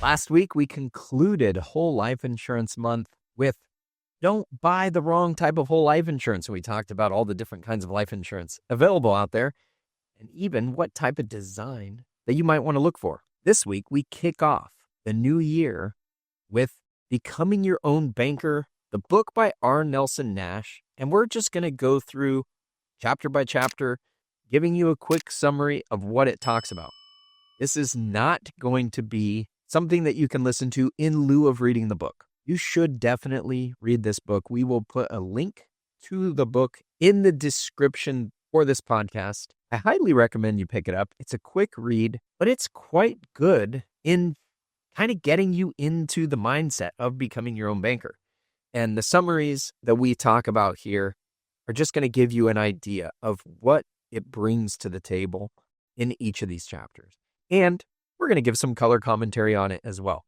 Last week, we concluded whole life insurance month with don't buy the wrong type of whole life insurance. We talked about all the different kinds of life insurance available out there and even what type of design that you might want to look for. This week, we kick off the new year with Becoming Your Own Banker, the book by R. Nelson Nash. And we're just going to go through chapter by chapter, giving you a quick summary of what it talks about. This is not going to be something that you can listen to in lieu of reading the book. You should definitely read this book. We will put a link to the book in the description for this podcast. I highly recommend you pick it up. It's a quick read, but it's quite good in kind of getting you into the mindset of becoming your own banker. And the summaries that we talk about here are just going to give you an idea of what it brings to the table in each of these chapters. And we're going to give some color commentary on it as well.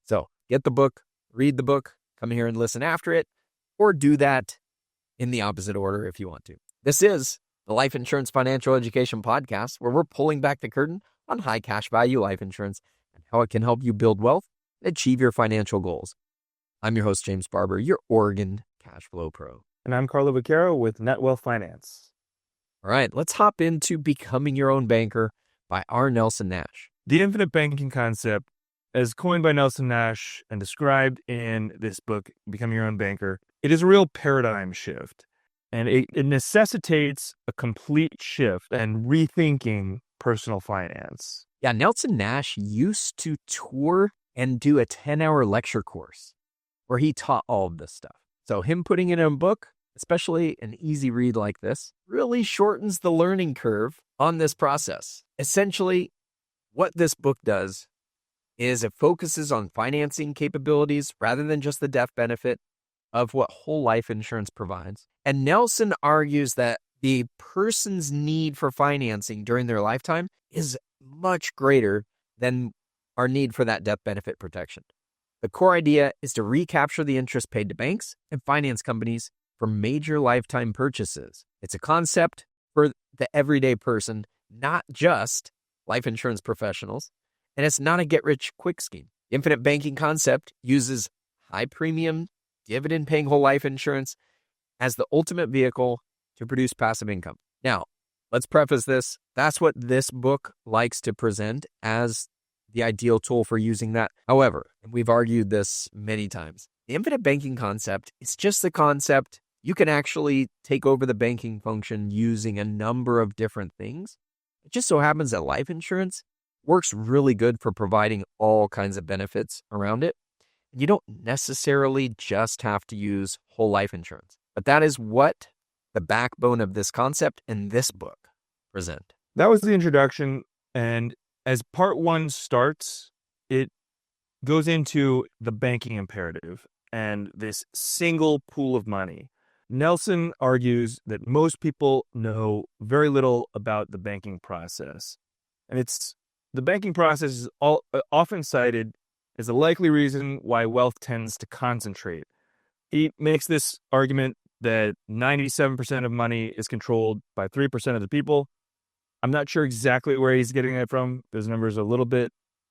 So get the book, read the book, come here and listen after it, or do that in the opposite order if you want to. This is the Life Insurance Financial Education Podcast, where we're pulling back the curtain on high cash value life insurance and how it can help you build wealth and achieve your financial goals. I'm your host, James Barber, your Oregon Cash Flow Pro. And I'm Carlo Viqueira with Net Wealth Finance. All right, let's hop into Becoming Your Own Banker by R. Nelson Nash. The infinite banking concept, as coined by Nelson Nash and described in this book, Becoming Your Own Banker, it is a real paradigm shift. And it necessitates a complete shift and rethinking personal finance. Yeah, Nelson Nash used to tour and do a 10-hour lecture course where he taught all of this stuff. So him putting it in a book, especially an easy read like this, really shortens the learning curve on this process. Essentially, what this book does is it focuses on financing capabilities rather than just the death benefit of what whole life insurance provides. And Nelson argues that the person's need for financing during their lifetime is much greater than our need for that death benefit protection. The core idea is to recapture the interest paid to banks and finance companies for major lifetime purchases. It's a concept for the everyday person, not just life insurance professionals, and it's not a get-rich-quick scheme. The infinite banking concept uses high-premium, dividend-paying whole life insurance as the ultimate vehicle to produce passive income. Now, let's preface this. That's what this book likes to present as the ideal tool for using that. However, and we've argued this many times, the infinite banking concept is just the concept. You can actually take over the banking function using a number of different things. It just so happens that life insurance works really good for providing all kinds of benefits around it. You don't necessarily just have to use whole life insurance, but that is what the backbone of this concept and this book present. That was the introduction, and as part one starts, it goes into the banking imperative and this single pool of money. Nelson argues that most people know very little about the banking process. And the banking process is often cited as a likely reason why wealth tends to concentrate. He makes this argument that 97% of money is controlled by 3% of the people. I'm not sure exactly where he's getting it from. Those numbers are a little bit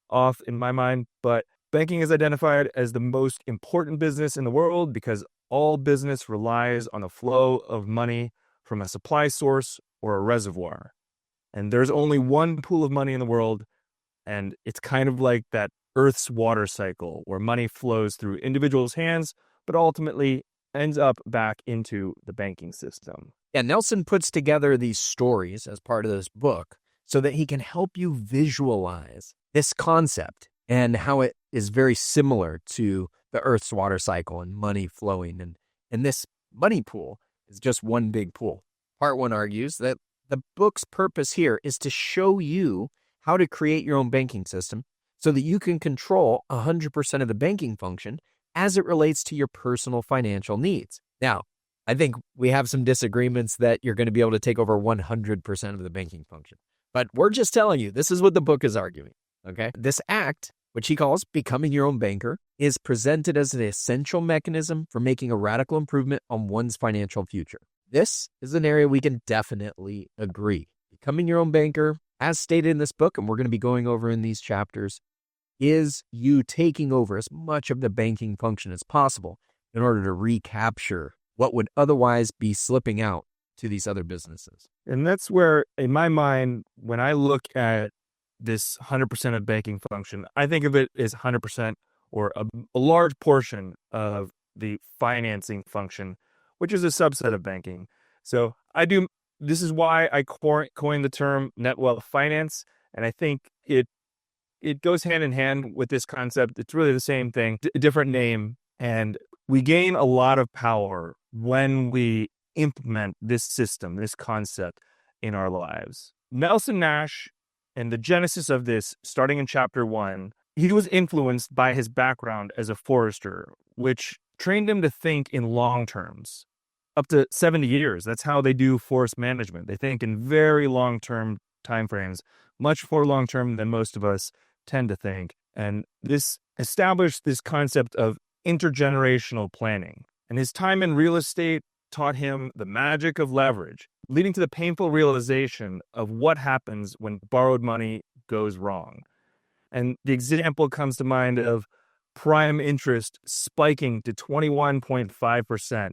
off in my mind, but banking is identified as the most important business in the world because all business relies on the flow of money from a supply source or a reservoir. And there's only one pool of money in the world, and it's kind of like that Earth's water cycle where money flows through individuals' hands, but ultimately ends up back into the banking system. Yeah, Nelson puts together these stories as part of this book so that he can help you visualize this concept and how it is very similar to the Earth's water cycle and money flowing. And this money pool is just one big pool. Part one argues that the book's purpose here is to show you how to create your own banking system so that you can control 100% of the banking function as it relates to your personal financial needs. Now, I think we have some disagreements that you're going to be able to take over 100% of the banking function. But we're just telling you, this is what the book is arguing, okay? This act, which he calls Becoming Your Own Banker, is presented as an essential mechanism for making a radical improvement on one's financial future. This is an area we can definitely agree. Becoming your own banker, as stated in this book, and we're going to be going over in these chapters, is you taking over as much of the banking function as possible in order to recapture what would otherwise be slipping out to these other businesses. And that's where, in my mind, when I look at this 100% of banking function, I think of it as 100% or a large portion of the financing function, which is a subset of banking. So this is why I coined the term net wealth finance. And I think it goes hand in hand with this concept. It's really the same thing, different name. And we gain a lot of power when we implement this system, this concept in our lives. Nelson Nash, and the genesis of this, starting in chapter 1, he was influenced by his background as a forester, which trained him to think in long terms, up to 70 years. That's how they do forest management. They think in very long-term timeframes, much more long-term than most of us tend to think. And this established this concept of intergenerational planning. And his time in real estate taught him the magic of leverage, leading to the painful realization of what happens when borrowed money goes wrong. And the example comes to mind of prime interest spiking to 21.5%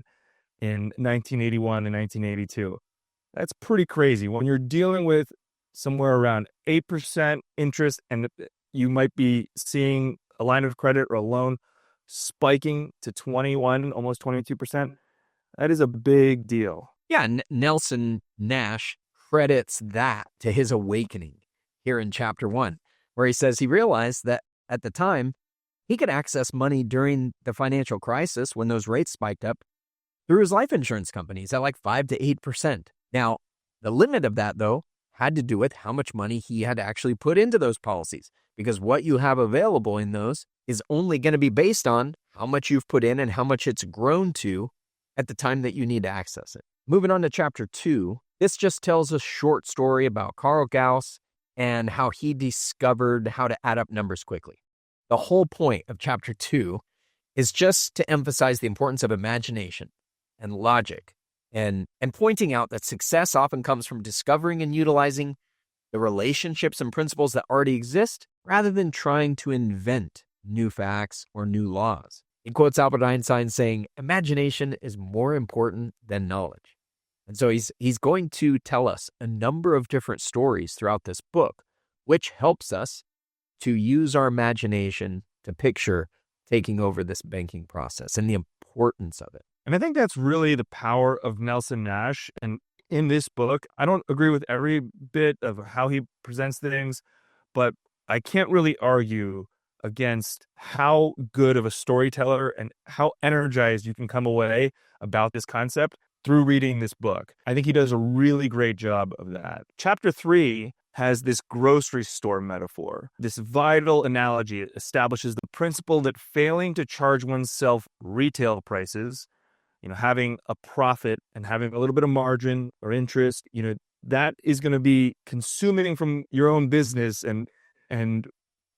in 1981 and 1982. That's pretty crazy. When you're dealing with somewhere around 8% interest and you might be seeing a line of credit or a loan spiking to 21, almost 22%, that is a big deal. Yeah, Nelson Nash credits that to his awakening here in chapter 1, where he says he realized that at the time, he could access money during the financial crisis when those rates spiked up through his life insurance companies at like 5 to 8%. Now, the limit of that, though, had to do with how much money he had actually put into those policies, because what you have available in those is only going to be based on how much you've put in and how much it's grown to at the time that you need to access it. Moving on to chapter 2, this just tells a short story about Carl Gauss and how he discovered how to add up numbers quickly. The whole point of chapter 2 is just to emphasize the importance of imagination and logic and pointing out that success often comes from discovering and utilizing the relationships and principles that already exist rather than trying to invent new facts or new laws. He quotes Albert Einstein saying, "Imagination is more important than knowledge." And so he's going to tell us a number of different stories throughout this book, which helps us to use our imagination to picture taking over this banking process and the importance of it. And I think that's really the power of Nelson Nash. And in this book, I don't agree with every bit of how he presents things, but I can't really argue against how good of a storyteller and how energized you can come away about this concept through reading this book. I think he does a really great job of that. Chapter 3 has this grocery store metaphor. This vital analogy establishes the principle that failing to charge oneself retail prices, having a profit and having a little bit of margin or interest, that is going to be consuming from your own business and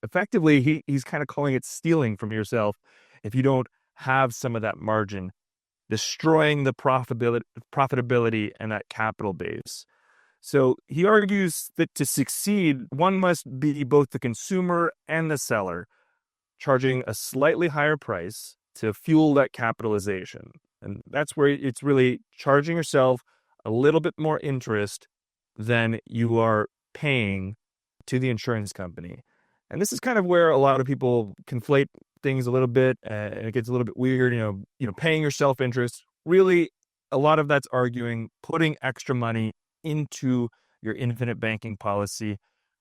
effectively he's kind of calling it stealing from yourself if you don't have some of that margin, destroying the profitability and that capital base. So he argues that to succeed, one must be both the consumer and the seller, charging a slightly higher price to fuel that capitalization. And that's where it's really charging yourself a little bit more interest than you are paying to the insurance company. And this is kind of where a lot of people conflate things a little bit, and it gets a little bit weird, paying your self-interest. Really, a lot of that's arguing putting extra money into your infinite banking policy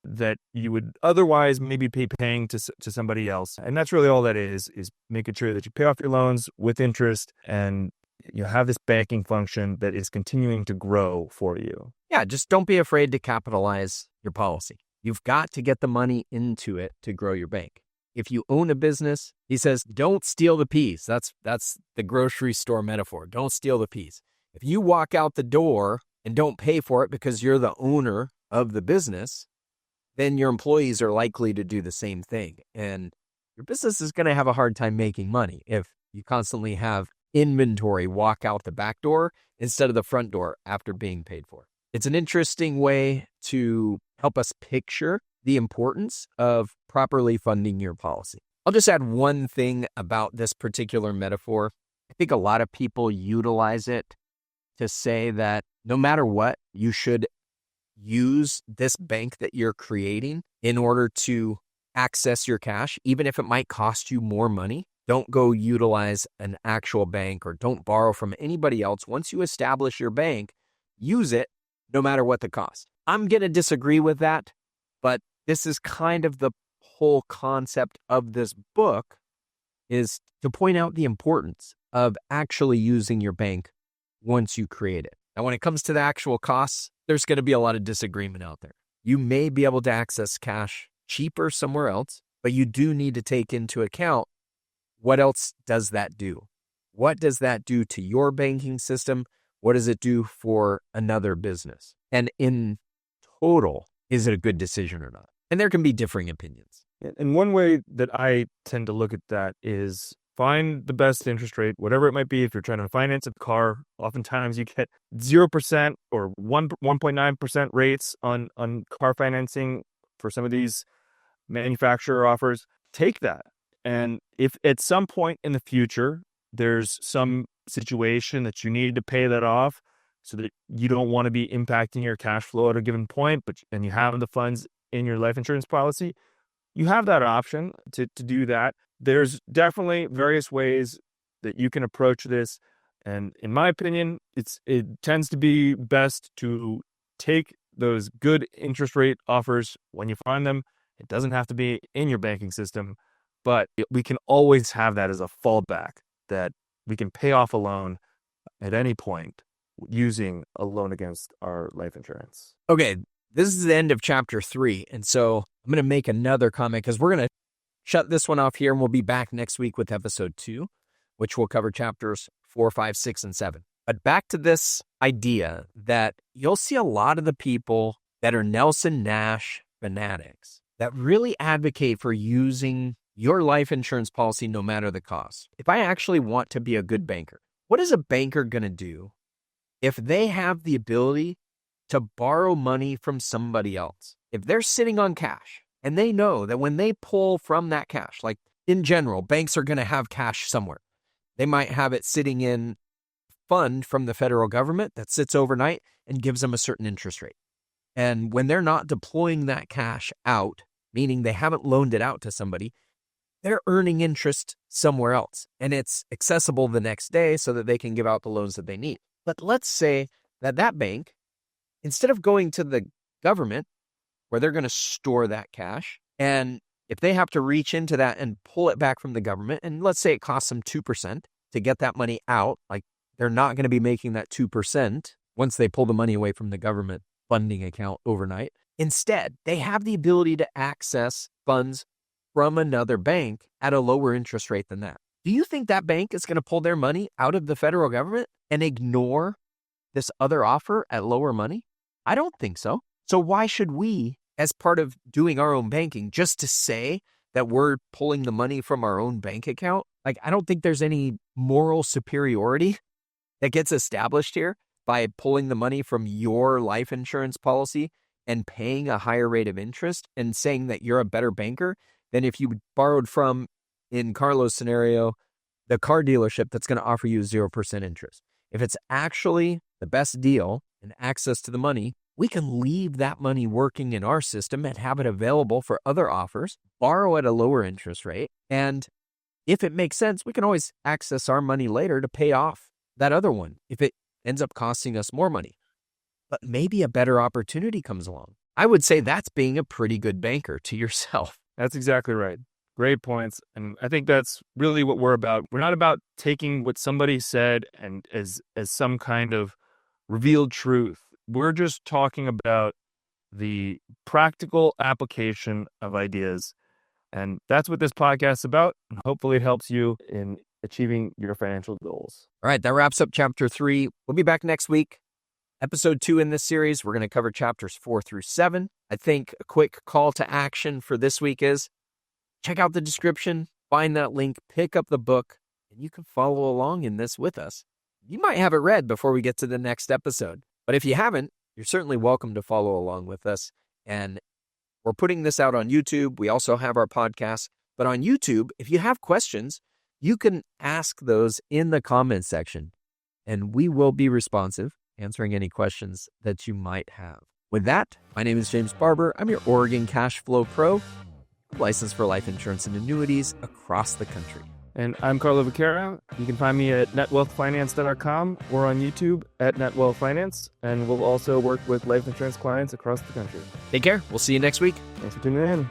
that you would otherwise maybe be paying to somebody else. And that's really all that is making sure that you pay off your loans with interest and you have this banking function that is continuing to grow for you. Yeah, just don't be afraid to capitalize your policy. You've got to get the money into it to grow your bank. If you own a business, he says, don't steal the peas. That's the grocery store metaphor. Don't steal the peas. If you walk out the door and don't pay for it because you're the owner of the business, then your employees are likely to do the same thing. And your business is going to have a hard time making money if you constantly have inventory walk out the back door instead of the front door after being paid for. It's an interesting way to help us picture the importance of properly funding your policy. I'll just add one thing about this particular metaphor. I think a lot of people utilize it to say that no matter what, you should use this bank that you're creating in order to access your cash, even if it might cost you more money. Don't go utilize an actual bank or don't borrow from anybody else. Once you establish your bank, use it no matter what the cost. I'm going to disagree with that, but this is kind of the whole concept of this book, is to point out the importance of actually using your bank once you create it. Now, when it comes to the actual costs, there's going to be a lot of disagreement out there. You may be able to access cash cheaper somewhere else, but you do need to take into account what else does that do? What does that do to your banking system? What does it do for another business? And in total, is it a good decision or not? And there can be differing opinions. And one way that I tend to look at that is find the best interest rate, whatever it might be. If you're trying to finance a car, oftentimes you get 0% or 1.9% rates on car financing for some of these manufacturer offers. Take that. And if at some point in the future, there's some situation that you need to pay that off so that you don't want to be impacting your cash flow at a given point, and you have the funds in your life insurance policy, you have that option to do that. There's definitely various ways that you can approach this. And in my opinion, it tends to be best to take those good interest rate offers when you find them. It doesn't have to be in your banking system, but we can always have that as a fallback, that we can pay off a loan at any point using a loan against our life insurance. Okay, this is the end of chapter 3. And so I'm going to make another comment because we're going to shut this one off here, and we'll be back next week with episode 2, which will cover chapters 4, 5, 6, and 7. But back to this idea that you'll see a lot of the people that are Nelson Nash fanatics that really advocate for using your life insurance policy no matter the cost. If I actually want to be a good banker, what is a banker going to do if they have the ability to borrow money from somebody else? If they're sitting on cash and they know that when they pull from that cash, like in general, banks are going to have cash somewhere. They might have it sitting in fund from the federal government that sits overnight and gives them a certain interest rate. And when they're not deploying that cash out, meaning they haven't loaned it out to somebody, they're earning interest somewhere else. And it's accessible the next day so that they can give out the loans that they need. But let's say that bank, instead of going to the government where they're going to store that cash, and if they have to reach into that and pull it back from the government, and let's say it costs them 2% to get that money out, like they're not going to be making that 2% once they pull the money away from the government funding account overnight. Instead, they have the ability to access funds from another bank at a lower interest rate than that. Do you think that bank is going to pull their money out of the federal government and ignore this other offer at lower money? I don't think so. So why should we, as part of doing our own banking, just to say that we're pulling the money from our own bank account? Like, I don't think there's any moral superiority that gets established here by pulling the money from your life insurance policy and paying a higher rate of interest and saying that you're a better banker than if you borrowed from, in Carlo's scenario, the car dealership that's going to offer you 0% interest. If it's actually the best deal and access to the money, we can leave that money working in our system and have it available for other offers, borrow at a lower interest rate, and if it makes sense, we can always access our money later to pay off that other one if it ends up costing us more money. But maybe a better opportunity comes along. I would say that's being a pretty good banker to yourself. That's exactly right. Great points. And I think that's really what we're about. We're not about taking what somebody said and as some kind of revealed truth. We're just talking about the practical application of ideas. And that's what this podcast is about. And hopefully it helps you in achieving your financial goals. All right, that wraps up chapter 3. We'll be back next week. Episode 2 in this series, we're going to cover chapters 4 through 7. I think a quick call to action for this week is check out the description, find that link, pick up the book, and you can follow along in this with us. You might have it read before we get to the next episode. But if you haven't, you're certainly welcome to follow along with us. And We're putting this out on YouTube. We also have our podcast. But on YouTube, if you have questions, you can ask those in the comments section, and we will be responsive, answering any questions that you might have. With that, my name is James Barber. I'm your Oregon Cash Flow Pro, licensed for life insurance and annuities across the country. And I'm Carlo Viqueira. You can find me at netwealthfinance.com or on YouTube at netwealthfinance. And we'll also work with life insurance clients across the country. Take care. We'll see you next week. Thanks for tuning in.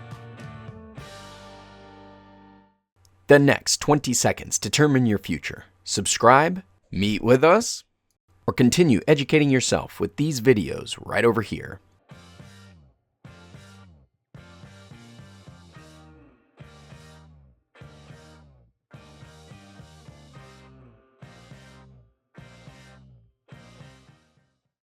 The next 20 seconds determine your future. Subscribe, meet with us, or continue educating yourself with these videos right over here.